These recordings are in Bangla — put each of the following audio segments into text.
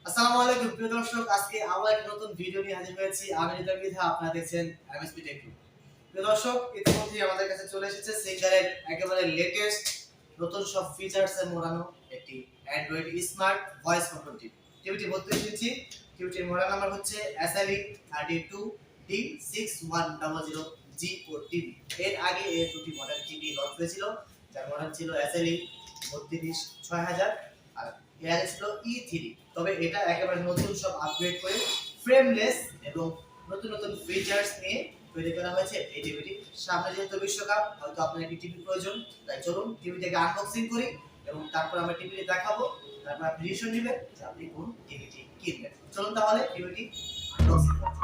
আসসালামু আলাইকুম প্রিয় দর্শক, আজকে আবার একটা নতুন ভিডিও নিয়ে হাজির হয়েছি। আমি হৃদয় বিধা, আপনারা দেখছেন এমএসপি টেক। প্রিয় দর্শক, ইতিমধ্যে আমাদের কাছে চলে এসেছে সিঙ্গারের একেবারে লেটেস্ট নতুন সব ফিচারস এর মোড়ানো একটি Android smart voice control TV. টিভিটি 32 ইঞ্চি। টিভিটির মডেল নাম্বার হচ্ছে SLE 32D6100G4 টিভি। এর আগে এই দুটি মডেল টিভি লঞ্চ হয়েছিল, যার মডেল ছিল SLE 326000 আর এর আগে ছিল E3। তবে এটা একেবারে নতুন সব আপগ্রেড করে ফ্রেমলেস এবং নতুন নতুন ফিচারস নিয়ে তৈরি করা হয়েছে এই টিভিটি। সামনে যেহেতু বিশ্বকাপ, হয়তো আপনার একটি টিভি প্রয়োজন, তাই চলুন টিভিটাকে আনবক্সিং করি এবং তারপর আমরা টিভিটি দেখাবো, তারপর আপনি ডিসিশন নেবেন যে আপনি কোন টিভিটি কিনবেন। চলুন তাহলে টিভিটি আনবক্সিং করি।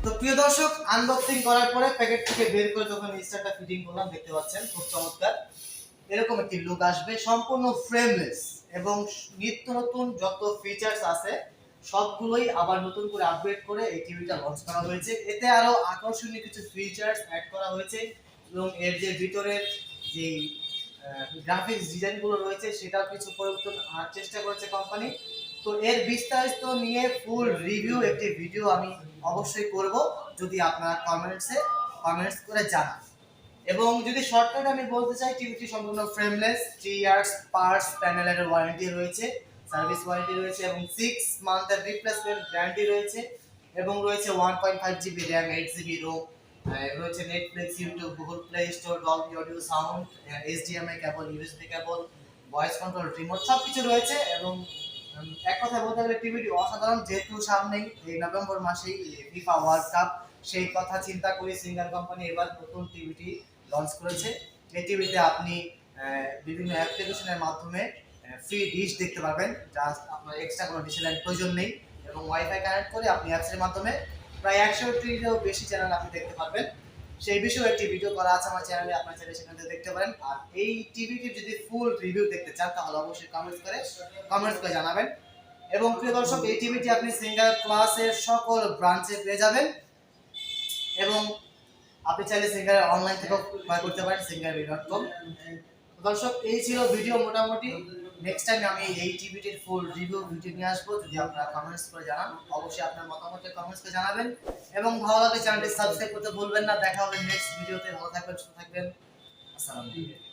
তো প্রিয় দর্শক, আনবক্সিং করার পরে প্যাকেট থেকে বের করে যখন স্টারটা ফিটিং করলাম, দেখতে পাচ্ছেন খুব চমৎকার এরকম একটি লুক আসবে, সম্পূর্ণ ফ্রেমলেস এবং নিত্য নতুন যত ফিচারস আছে সবগুলোই আবার নতুন করে আপগ্রেড করে এই টিভিটা লঞ্চ করা হয়েছে। এতে আরো আকর্ষণীয় কিছু ফিচারস অ্যাড করা হয়েছে এবং এর যে ভিতরের যে গ্রাফিক্স ডিজাইনগুলো রয়েছে সেটাও কিছু পরিবর্তন আনার চেষ্টা করেছে কোম্পানি। তো এর বিস্তারিত নিয়ে ফুল রিভিউ একটি ভিডিও আমি অবশ্যই করব, যদি আপনারা কমেন্টস করে জানান। এবং যদি শর্টকাটে আমি বলতে চাই, টিভিটি সম্পূর্ণ ফ্রেমলেস, 3 ইয়ার্স পার্টস প্যানেলের ওয়ারেন্টি রয়েছে, সার্ভিস ওয়ারেন্টি রয়েছে এবং 6 মান্থের রিপ্লেসমেন্ট গ্যারান্টি রয়েছে এবং রয়েছে 1.5 জিবি র্যাম, 8 জিবি রোম, রয়েছে Netflix, YouTube, Google play store, Dolby audio sound, HDMI কেবল, ইউএসবি কেবল, ভয়েস কন্ট্রোল রিমোট সবকিছু রয়েছে। এবং এক কথা বলতে গেলে টিভিটি অসাধারণ, যেহেতু সামনেই এই নভেম্বর মাসেই ফিফা ওয়ার্ল্ড কাপ, সেই কথা চিন্তা করে সিঙ্গার কোম্পানি এবার নতুন টিভিটি লঞ্চ করেছে। এই টিভিতে আপনি বিভিন্ন অ্যাপ্লিকেশনের মাধ্যমে ফ্রি ডিশ দেখতে পারবেন, জাস্ট আপনার এক্সট্রা কোনো ডিশের প্রয়োজন নেই এবং ওয়াইফাই কানেক্ট করে আপনি অ্যাপসের মাধ্যমে প্রায় 100টিরও বেশি চ্যানেল আপনি দেখতে পারবেন। সেই বিষয়ে একটি ভিডিও করা আছে আমার চ্যানেলে, আপনার চ্যানেলে সেখান থেকে দেখতে পারেন। আর এই টিভিটির যদি ফুল রিভিউ দেখতে চান তাহলে অবশ্যই কমেন্টস করে জানাবেন। এবং প্রিয় দর্শক, এই টিভিটি আপনি সিঙ্গার ক্লাসের সকল ব্রাঞ্চে পেয়ে যাবেন এবং আপনি চাইলে সিঙ্গার অনলাইন থেকেও ক্রয় করতে পারেন singarv.com। দর্শক, এই ছিল ভিডিও মোটামুটি। নেক্সট টাইম আমি এই টিভিটির ফুল রিভিউ ভিডিও নিয়ে আসবো, যদি আপনারা কমেন্টস করে জানান। অবশ্যই আপনার মতামত কমেন্টস করে জানাবেন এবং ভালো লাগলে চ্যানেলটি সাবস্ক্রাইব করতে ভুলবেন না। দেখা হবে নেক্সট ভিডিওতে। ভালো থাকবেন, সুস্থ থাকবেন। আসসালামু আলাইকুম।